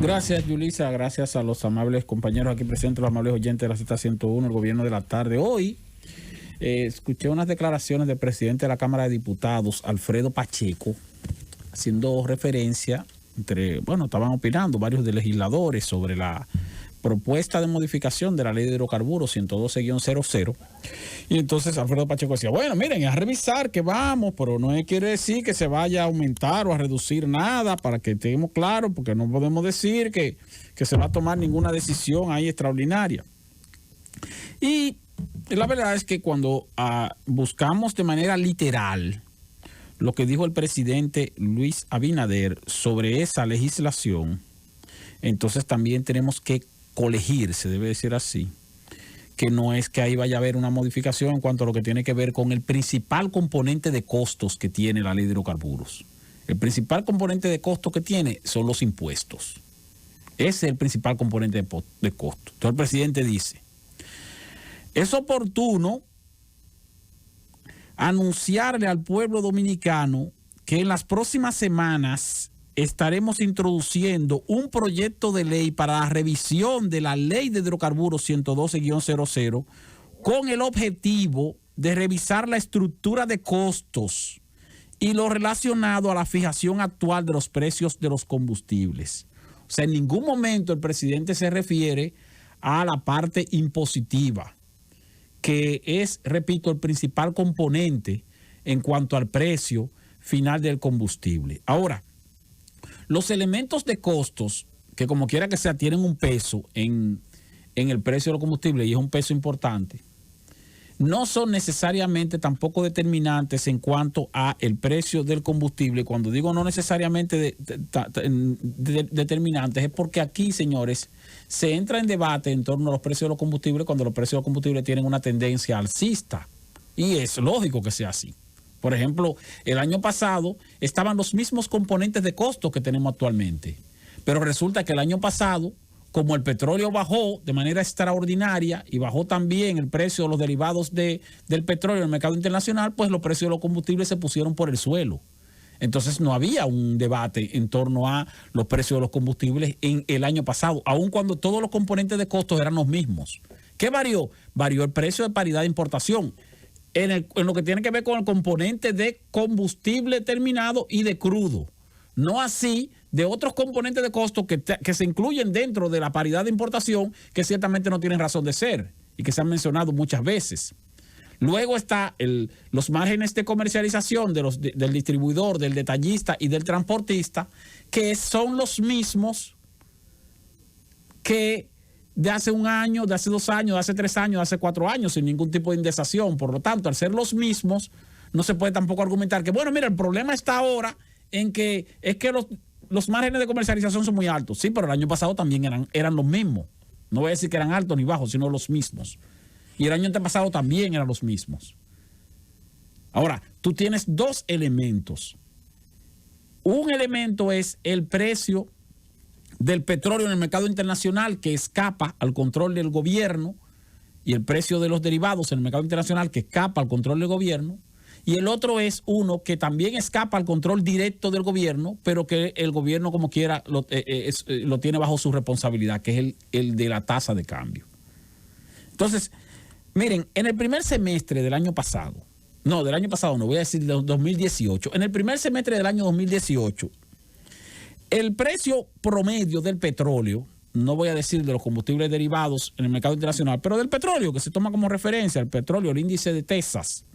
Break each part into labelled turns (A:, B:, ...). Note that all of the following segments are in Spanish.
A: Gracias, Yulisa. Gracias a los amables compañeros aquí presentes, los amables oyentes de la Z101, el gobierno de la tarde. Hoy escuché unas declaraciones del presidente de la Cámara de Diputados, Alfredo Pacheco, haciendo referencia estaban opinando varios de legisladores sobre la propuesta de modificación de la ley de hidrocarburos 112-00. Y entonces Alfredo Pacheco decía, bueno, miren, a revisar que vamos, pero no quiere decir que se vaya a aumentar o a reducir nada, para que estemos claros, porque no podemos decir que se va a tomar ninguna decisión ahí extraordinaria. Y la verdad es que cuando buscamos de manera literal lo que dijo el presidente Luis Abinader sobre esa legislación, entonces también tenemos que colegir, se debe decir así, que no es que ahí vaya a haber una modificación en cuanto a lo que tiene que ver con el principal componente de costos que tiene la ley de hidrocarburos. El principal componente de costos que tiene son los impuestos. Ese es el principal componente de costo. Entonces el presidente dice, es oportuno anunciarle al pueblo dominicano que en las próximas semanas estaremos introduciendo un proyecto de ley para la revisión de la ley de hidrocarburos 112-00 con el objetivo de revisar la estructura de costos y lo relacionado a la fijación actual de los precios de los combustibles. O sea, en ningún momento el presidente se refiere a la parte impositiva, que es, repito, el principal componente en cuanto al precio final del combustible. Ahora, los elementos de costos, que como quiera que sea, tienen un peso en el precio de los combustibles, y es un peso importante, no son necesariamente tampoco determinantes en cuanto a el precio del combustible. Cuando digo no necesariamente determinantes, es porque aquí, señores, se entra en debate en torno a los precios de los combustibles cuando los precios de los combustibles tienen una tendencia alcista. Y es lógico que sea así. Por ejemplo, el año pasado estaban los mismos componentes de costos que tenemos actualmente. Pero resulta que el año pasado, como el petróleo bajó de manera extraordinaria y bajó también el precio de los derivados del petróleo en el mercado internacional, pues los precios de los combustibles se pusieron por el suelo. Entonces no había un debate en torno a los precios de los combustibles en el año pasado, aun cuando todos los componentes de costos eran los mismos. ¿Qué varió? Varió el precio de paridad de importación. En lo que tiene que ver con el componente de combustible terminado y de crudo. No así de otros componentes de costos que se incluyen dentro de la paridad de importación, que ciertamente no tienen razón de ser y que se han mencionado muchas veces. Luego está los márgenes de comercialización del distribuidor, del detallista y del transportista, que son los mismos que de hace un año, de hace 2 años, de hace 3 años, de hace 4 años, sin ningún tipo de indexación. Por lo tanto, al ser los mismos, no se puede tampoco argumentar que, bueno, mira, el problema está ahora en que es que los márgenes de comercialización son muy altos. Sí, pero el año pasado también eran los mismos. No voy a decir que eran altos ni bajos, sino los mismos. Y el año antepasado también eran los mismos. Ahora, tú tienes 2 elementos. Un elemento es el precio del petróleo en el mercado internacional, que escapa al control del gobierno, y el precio de los derivados en el mercado internacional, que escapa al control del gobierno. Y el otro es uno que también escapa al control directo del gobierno, pero que el gobierno como quiera lo tiene bajo su responsabilidad, que es el de la tasa de cambio. Entonces, miren, en el primer semestre del año pasado, no, voy a decir del 2018, en el primer semestre del año 2018, el precio promedio del petróleo, no voy a decir de los combustibles derivados en el mercado internacional, pero del petróleo, que se toma como referencia, el petróleo, el índice de Texas,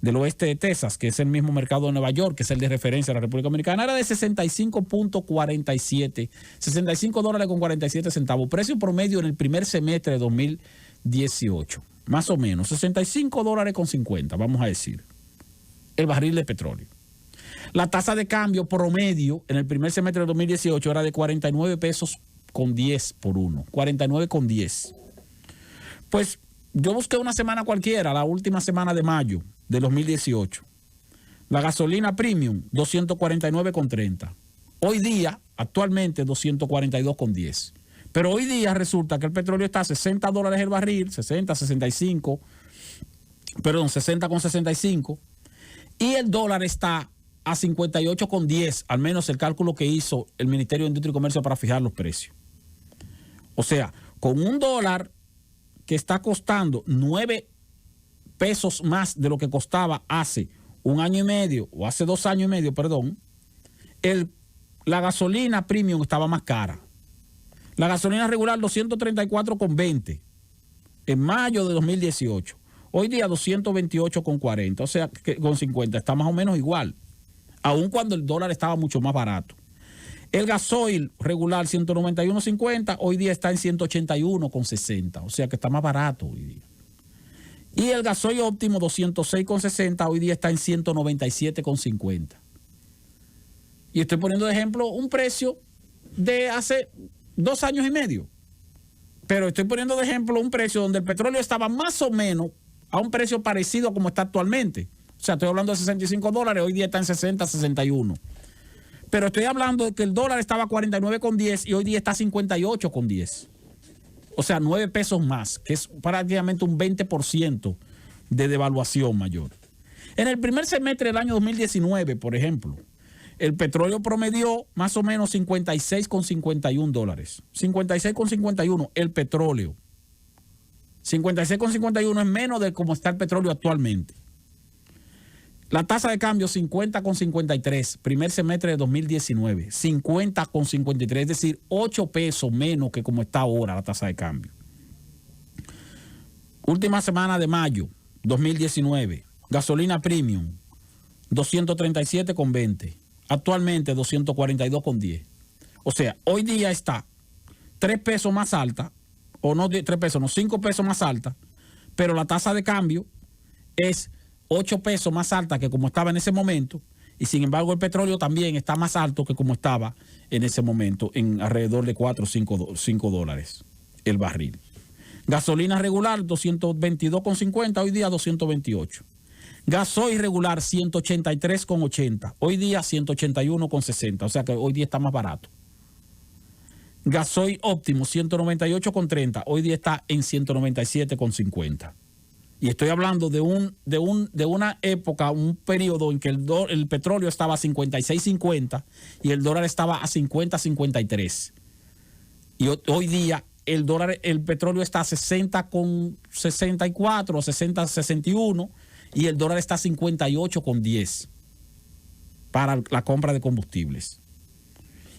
A: del oeste de Texas, que es el mismo mercado de Nueva York, que es el de referencia de la República Dominicana, era de 65.47, $65.47, precio promedio en el primer semestre de 2018, más o menos, $65.50, vamos a decir, el barril de petróleo. La tasa de cambio promedio en el primer semestre de 2018 era de 49 pesos con 10 por uno, 49,10. Pues yo busqué una semana cualquiera, la última semana de mayo de 2018. La gasolina premium, 249,30. Hoy día, actualmente, 242,10. Pero hoy día resulta que el petróleo está a $60 el barril, 60,65, y el dólar está a 58,10, al menos el cálculo que hizo el Ministerio de Industria y Comercio para fijar los precios. O sea, con un dólar que está costando 9 pesos más de lo que costaba hace un año y medio, o hace 2 años y medio, perdón, la gasolina premium estaba más cara. La gasolina regular 234,20 en mayo de 2018. Hoy día 228,40, o sea, con 50, está más o menos igual, aun cuando el dólar estaba mucho más barato. El gasoil regular 191,50, hoy día está en 181,60, o sea que está más barato hoy día. Y el gasoil óptimo 206,60, hoy día está en 197,50. Y estoy poniendo de ejemplo un precio de hace 2 años y medio. Pero estoy poniendo de ejemplo un precio donde el petróleo estaba más o menos a un precio parecido a como está actualmente. O sea, estoy hablando de $65, hoy día está en 60, 61. Pero estoy hablando de que el dólar estaba a 49,10 y hoy día está a 58,10. O sea, 9 pesos más, que es prácticamente un 20% de devaluación mayor. En el primer semestre del año 2019, por ejemplo, el petróleo promedió más o menos $56,51. 56,51 el petróleo. 56,51 es menos de cómo está el petróleo actualmente. La tasa de cambio 50,53, primer semestre de 2019, 50,53, es decir, 8 pesos menos que como está ahora la tasa de cambio. Última semana de mayo 2019, gasolina premium 237,20, actualmente 242,10. O sea, hoy día está 3 pesos más alta, o no 3 pesos, no, 5 pesos más alta, pero la tasa de cambio es 8 pesos más alta que como estaba en ese momento, y sin embargo el petróleo también está más alto que como estaba en ese momento, en alrededor de 4 o 5 dólares el barril. Gasolina regular 222,50, hoy día 228. Gasoil regular 183,80, hoy día 181,60, o sea que hoy día está más barato. Gasoil óptimo 198,30, hoy día está en 197,50. Y estoy hablando de una época, un periodo en que el petróleo estaba a 56,50 y el dólar estaba a 50,53. Y hoy día el petróleo está a 60,64 o 60,61 y el dólar está a 58,10 para la compra de combustibles.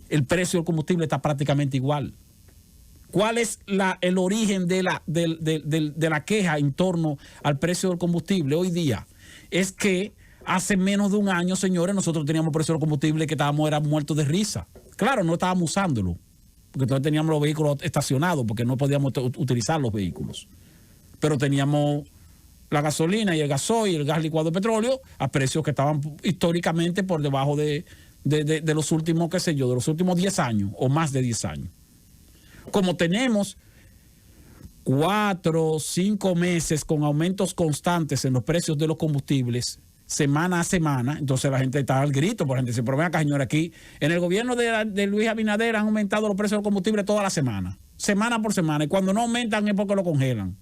A: El precio del combustible está prácticamente igual. ¿Cuál es el origen de la queja en torno al precio del combustible hoy día? Es que hace menos de un año, señores, nosotros teníamos precio del combustible que éramos muertos de risa. Claro, no estábamos usándolo, porque entonces teníamos los vehículos estacionados, porque no podíamos utilizar los vehículos. Pero teníamos la gasolina y el gasoil y el gas licuado de petróleo a precios que estaban históricamente por debajo de los últimos, qué sé yo, de los últimos 10 años o más de 10 años. Como tenemos 4 o 5 meses con aumentos constantes en los precios de los combustibles, semana a semana, entonces la gente está al grito, por gente dice, pero ven acá, señor, aquí en el gobierno de Luis Abinader han aumentado los precios del combustible toda la semana por semana, y cuando no aumentan es porque lo congelan.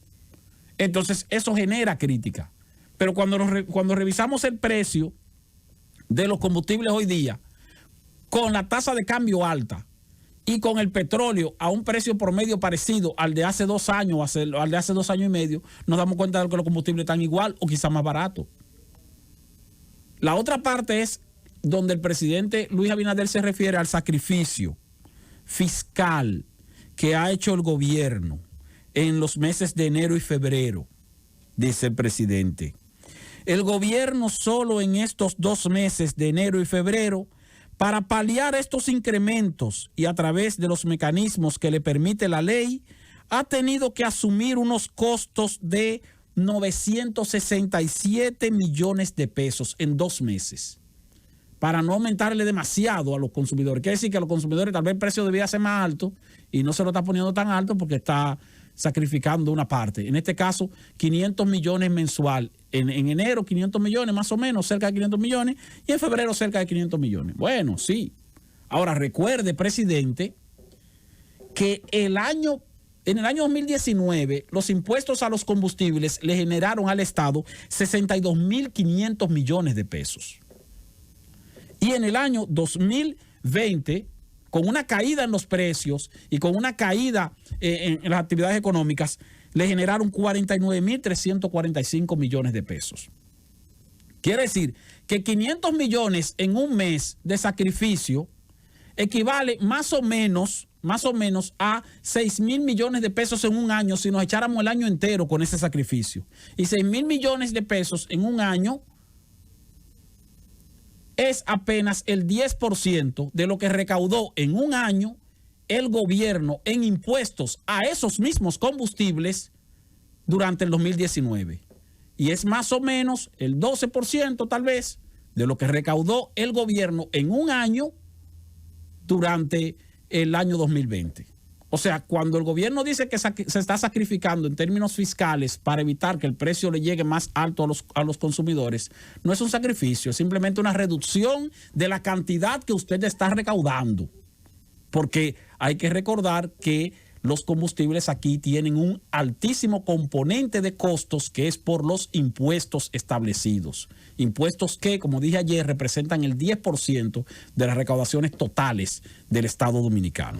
A: Entonces eso genera crítica. Pero cuando revisamos el precio de los combustibles hoy día, con la tasa de cambio alta, y con el petróleo a un precio promedio parecido al de hace 2 años, al de hace 2 años y medio, nos damos cuenta de que los combustibles están igual o quizás más baratos. La otra parte es donde el presidente Luis Abinader se refiere al sacrificio fiscal que ha hecho el gobierno en los meses de enero y febrero, dice el presidente. El gobierno solo en estos 2 meses de enero y febrero, para paliar estos incrementos y a través de los mecanismos que le permite la ley, ha tenido que asumir unos costos de 967 millones de pesos en 2 meses para no aumentarle demasiado a los consumidores. Quiere decir que a los consumidores tal vez el precio debía ser más alto y no se lo está poniendo tan alto porque está sacrificando una parte. En este caso, 500 millones mensual. En enero, 500 millones, más o menos, cerca de 500 millones. Y en febrero, cerca de 500 millones. Bueno, sí. Ahora, recuerde, presidente, que en el año 2019, los impuestos a los combustibles le generaron al Estado 62.500 millones de pesos. Y en el año 2020, con una caída en los precios y con una caída en las actividades económicas, le generaron 49.345 millones de pesos. Quiere decir que 500 millones en un mes de sacrificio equivale más o menos a 6.000 millones de pesos en un año si nos echáramos el año entero con ese sacrificio. Y 6.000 millones de pesos en un año es apenas el 10% de lo que recaudó en un año el gobierno en impuestos a esos mismos combustibles durante el 2019. Y es más o menos el 12% tal vez de lo que recaudó el gobierno en un año durante el año 2020. O sea, cuando el gobierno dice que se está sacrificando en términos fiscales para evitar que el precio le llegue más alto a los consumidores, no es un sacrificio, es simplemente una reducción de la cantidad que usted está recaudando. Porque hay que recordar que los combustibles aquí tienen un altísimo componente de costos que es por los impuestos establecidos. Impuestos que, como dije ayer, representan el 10% de las recaudaciones totales del Estado Dominicano.